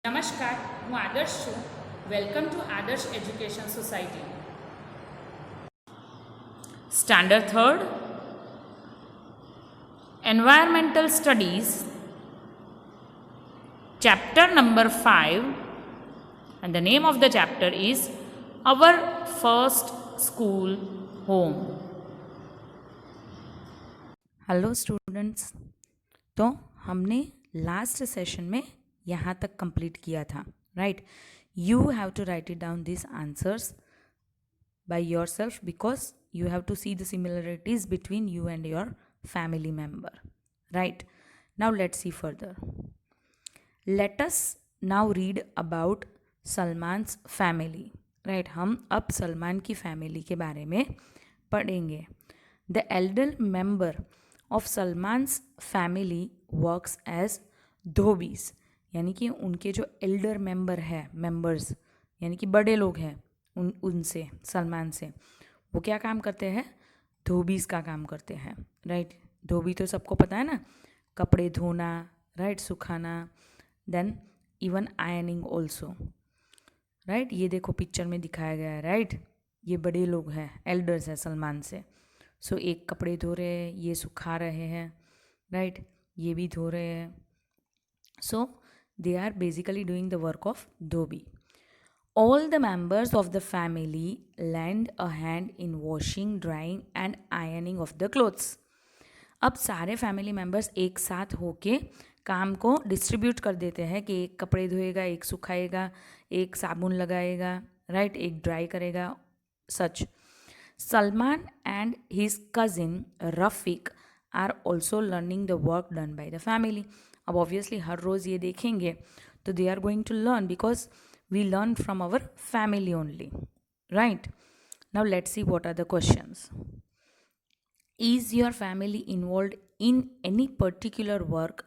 નમસ્કાર, હું આદર્શ છું. વેલકમ ટુ આદર્શ education society. Standard third, environmental studies, chapter number 5, and the name of the chapter is Our First School Home. Hello students, तो हमने last session में यहाँ तक कंप्लीट किया था, right. You have to write it down this answers by yourself because you have to see the similarities between you and your family member, right. Now let's see further. Let us now read about Salman's family, right. हम अब सलमान की family के बारे में पढ़ेंगे. The elder member of Salman's family works as dhobis, यानी कि उनके जो एल्डर मेंबर है, मेंबर्स यानी कि बड़े लोग हैं, उनसे सलमान से वो क्या काम करते हैं? धोबीज का काम करते हैं, राइट. धोबी तो सबको पता है ना, कपड़े धोना, राइट, सुखाना, then even ironing also, right. ये देखो पिक्चर में दिखाया गया है, राइट. ये बड़े लोग हैं, एल्डर्स हैं सलमान से. सो एक कपड़े धो रहे हैं, ये सुखा रहे हैं, राइट. ये भी धो रहे हैं. So they are basically doing the work of dhobi. All the members of the family lend a hand in washing, drying and ironing of the clothes. अब सारे फैमिली मेंबर्स एक साथ होके काम को डिस्ट्रीब्यूट कर देते हैं कि एक कपड़े धोएगा, एक सुखाएगा, एक साबुन लगाएगा, राइट, एक ड्राई करेगा, सच. Salman and his cousin Rafiq are also learning the work done by the family. अब ऑब्वियसली हर रोज़ ये देखेंगे तो they are going to learn because we learn from our family only, right. Now let's see what are the questions. Is your family involved in any particular work?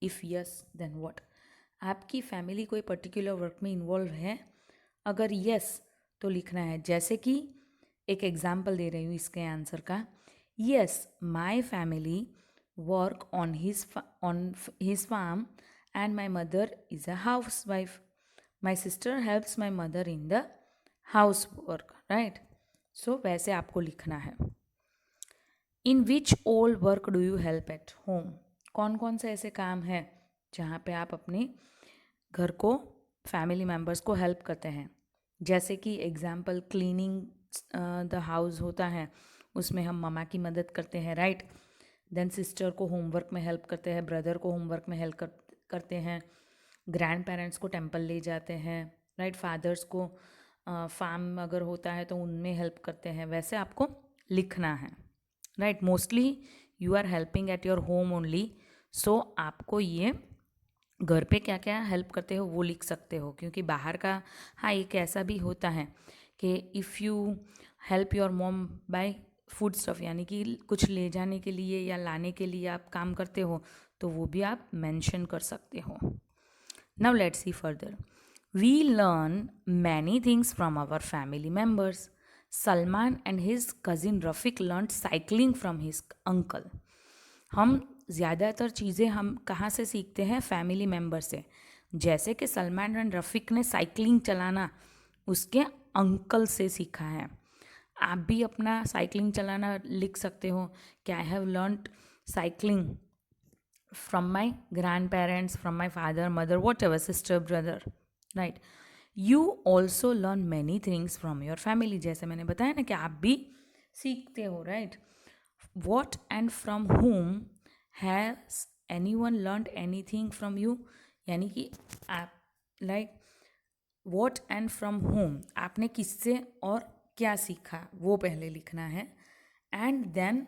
If yes, then what? आपकी family कोई particular work में involve है? अगर yes तो लिखना है. जैसे कि एक एग्जाम्पल दे रही हूँ इसके आंसर का. Yes, my family work on his farm and my mother is a housewife. My sister helps my mother in the housework, right? So वैसे आपको लिखना है. In which all work do you help at home? कौन कौन से ऐसे काम हैं जहाँ पे आप अपने घर को, फैमिली मेम्बर्स को हेल्प करते हैं? जैसे कि एग्जाम्पल क्लीनिंग द हाउस होता है, उसमें हम ममा की मदद करते हैं, राइट. देन सिस्टर को होमवर्क में हेल्प करते हैं, ब्रदर को होमवर्क में हेल्प करते हैं, ग्रैंड पेरेंट्स को टेम्पल ले जाते हैं, राइट. फादर्स को फार्म अगर होता है तो उनमें हेल्प करते हैं. वैसे आपको लिखना है, right. Mostly you are helping at your home only, so आपको ये घर पे क्या क्या हेल्प करते हो वो लिख सकते हो. क्योंकि बाहर का, हाँ, एक ऐसा भी होता है कि if you help your mom buy food stuff, यानी कि कुछ ले जाने के लिए या लाने के लिए आप काम करते हो, तो वो भी आप मेंशन कर सकते हो. Now let's see further. We learn many things from our family members. Salman and his cousin Rafiq learn cycling from his uncle. हम ज़्यादातर चीज़ें हम कहाँ से सीखते हैं? फैमिली मेम्बर से. जैसे कि सलमान एंड रफ़ीक ने साइकिलिंग चलाना उसके अंकल से सीखा है. आप भी अपना साइकिलिंग चलाना लिख सकते हो कि I have learned cycling from my grand parents, from my father, mother, what ever, sister, brother, right. You also learn many things from your family. जैसे मैंने बताया ना कि आप भी सीखते हो, right. What and from whom has any one learn any thing from you, यानी कि आप, like, what and from whom, आपने किससे और क्या सीखा वो पहले लिखना है. एंड देन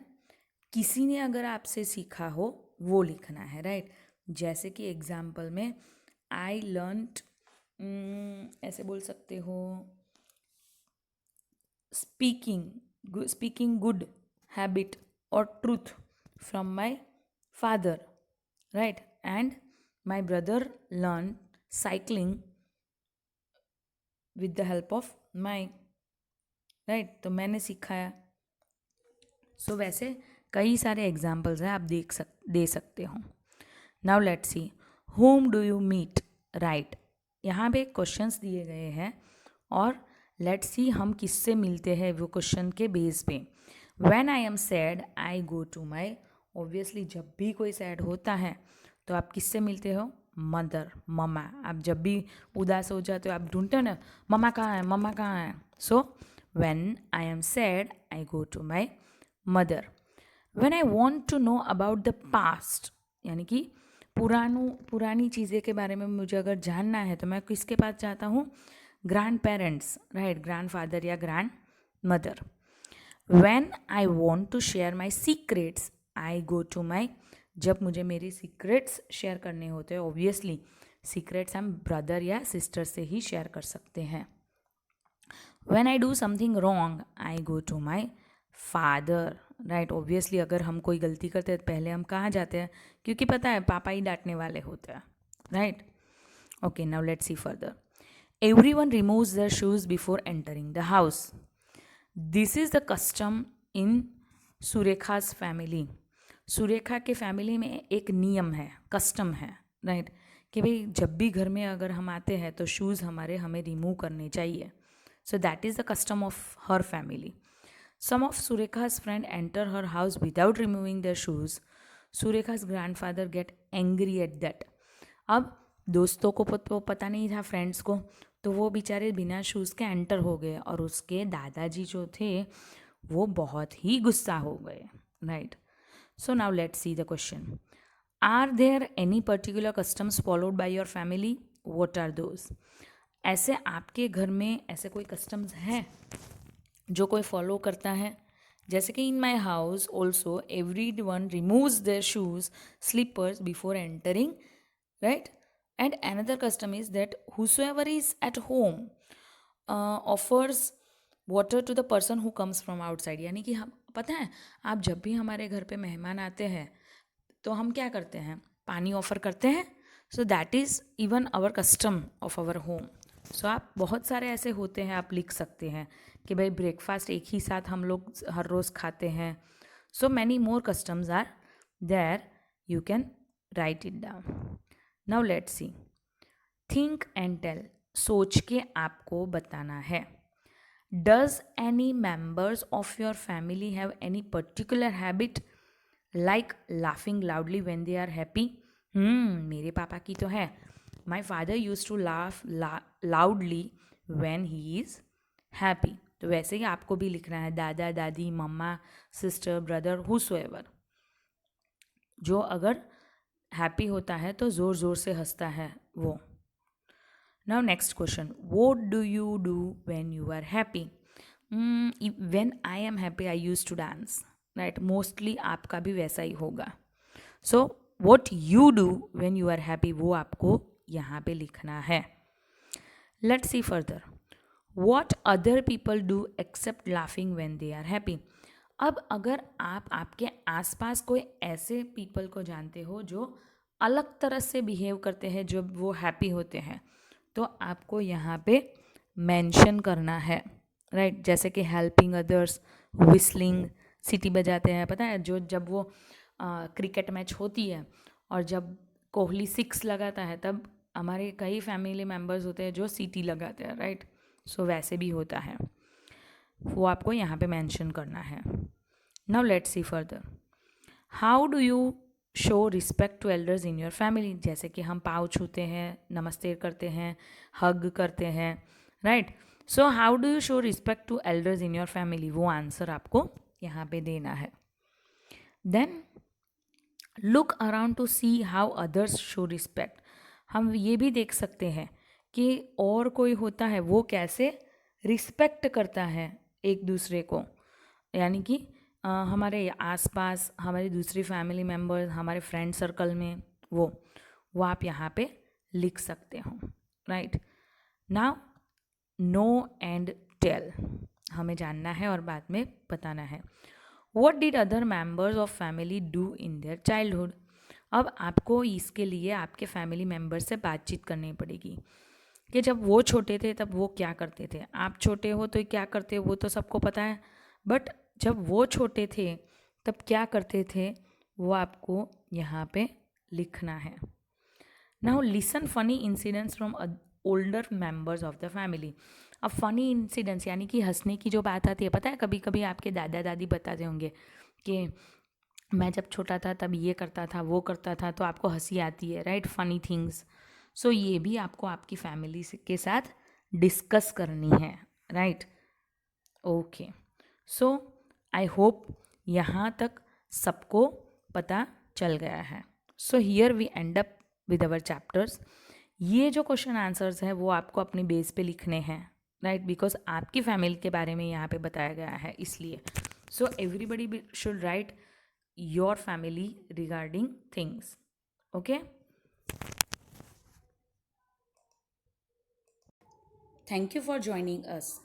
किसी ने अगर आपसे सीखा हो वो लिखना है, राइट. जैसे कि एग्जाम्पल में आई लर्नड, ऐसे बोल सकते हो, स्पीकिंग गुड हैबिट और truth from my father, right. And my brother learn cycling with the help of my, right. तो मैंने सिखाया. सो वैसे कई सारे एग्जाम्पल्स हैं, आप दे सकते हो. Now let's see. Whom do you meet? Right. यहाँ पे क्वेश्चंस दिए गए हैं और लेट्स सी हम किससे मिलते हैं वो क्वेश्चन के बेस पे. When I am sad I go to my. Obviously जब भी कोई सैड होता है तो आप किससे मिलते हो? मदर, मम्मा. आप जब भी उदास हो जाते हो आप ढूंढते हो ना, मम्मा कहाँ है, मम्मा कहाँ है. So when I am sad I go to my mother. When I want to know about the past, यानी कि पुरानी चीज़ें के बारे में मुझे अगर जानना है तो मैं किसके पास जाता हूँ? Grandparents, right, grandfather या grandmother. When I want to share my secrets I go to my. जब मुझे मेरी सीक्रेट्स शेयर करने होते हैं, ऑब्वियसली सीक्रेट्स हम ब्रदर या सिस्टर से ही शेयर कर सकते हैं. When I do something wrong I go to my father, right. Obviously अगर हम कोई गलती करते हैं तो पहले हम कहाँ जाते हैं? क्योंकि पता है पापा ही डांटने वाले होते हैं, right. Okay, now let's see further. Everyone removes their shoes before entering the house. This is the custom in Surekha's family. Surekha के फैमिली में एक नियम है, कस्टम है, राइट, कि भाई जब भी घर में अगर हम आते हैं तो शूज़ हमें रिमूव करने चाहिए. सो that is the custom of her family. Some of Surekha's friends enter her house without removing their shoes. Surekha's grandfather get angry at that. अब दोस्तों को तो पता नहीं था, फ्रेंड्स को, तो वो बेचारे बिना शूज़ के एंटर हो गए और उसके दादाजी जो थे वो बहुत ही गुस्सा हो गए, right. So now let's see the question. Are there any particular customs followed by your family? What are those? ऐसे आपके घर में ऐसे कोई कस्टम्स हैं जो कोई फॉलो करता है? जैसे कि in my house also every one removes their shoes slippers before entering, right. And another custom is that whosoever is at home offers water to the person who comes from outside. यानी कि हम, पता है, आप जब भी हमारे घर पे मेहमान आते हैं तो हम क्या करते हैं? पानी ऑफर करते हैं. So that is even our custom of our home. सो आप बहुत सारे ऐसे होते हैं, आप लिख सकते हैं कि भाई ब्रेकफास्ट एक ही साथ हम लोग हर रोज़ खाते हैं. So many more customs are there, you can write it down. Now let's see. Think and tell. सोच के आपको बताना है. Does any members of your family have any particular habit like laughing loudly when they are happy? मेरे पापा की तो है. My father use to laugh loudly when he is happy. तो वैसे ही आपको भी लिखना है. दादा, दादी, मम्मा, सिस्टर, ब्रदर, हुसोएवर, जो अगर हैप्पी होता है तो ज़ोर ज़ोर से हंसता है वो. Now next question. What do you do when you are happy? When I am happy I use to dance, right. Mostly आपका भी वैसा ही होगा. So what you do when you are happy वो आपको यहाँ पे लिखना है. Let's see further. What other people do except laughing when they are happy? अब अगर आप आपके आसपास कोई ऐसे पीपल को जानते हो जो अलग तरह से बिहेव करते हैं जब वो हैप्पी होते हैं, तो आपको यहाँ पे मेंशन करना है, राइट. जैसे कि हेल्पिंग अदर्स, विस्लिंग, सीटी बजाते हैं. पता है, जो जब वो क्रिकेट मैच होती है और जब कोहली 6 लगाता है तब हमारे कई फैमिली मेम्बर्स होते हैं जो सीटी लगाते हैं, राइट. सो वैसे भी होता है, वो आपको यहाँ पे मेंशन करना है. Now let's see further. How do you show respect to elders in your family? जैसे कि हम पाँव छूते हैं, नमस्ते करते हैं, हग करते हैं, right. So how do you show respect to elders in your family? वो आंसर आपको यहाँ पे देना है. Then look around to see how others show respect. हम ये भी देख सकते हैं कि और कोई होता है वो कैसे रिस्पेक्ट करता है एक दूसरे को. यानी कि हमारे आसपास हमारी दूसरी फैमिली मेम्बर्स, हमारे फ्रेंड सर्कल में वो आप यहाँ पे लिख सकते हो, right. Now know and tell हमें जानना है और बाद में बताना है. What did other members of family do in their childhood? अब आपको इसके लिए आपके फैमिली मेम्बर से बातचीत करनी पड़ेगी कि जब वो छोटे थे तब वो क्या करते थे. आप छोटे हो तो क्या करते हो वो तो सबको पता है, बट जब वो छोटे थे तब क्या करते थे वो आपको यहाँ पे लिखना है. Now listen funny incidents from older members of the family. अब फनी इंसिडेंट्स यानी कि हंसने की जो बात आती है, पता है कभी कभी आपके दादा दादी बताते होंगे कि मैं जब छोटा था तब ये करता था वो करता था, तो आपको हंसी आती है, राइट, फनी थिंग्स। सो ये भी आपको आपकी फैमिली के साथ डिस्कस करनी है, right. Okay, so I hope यहाँ तक सबको पता चल गया है। So here we end up with our chapters. ये जो क्वेश्चन आंसर्स है वो आपको अपनी बेस पे लिखने हैं, राइट, बिकॉज आपकी फैमिली के बारे में यहाँ पे बताया गया है इसलिए। So everybody should write your family regarding things, okay. Thank you for joining us.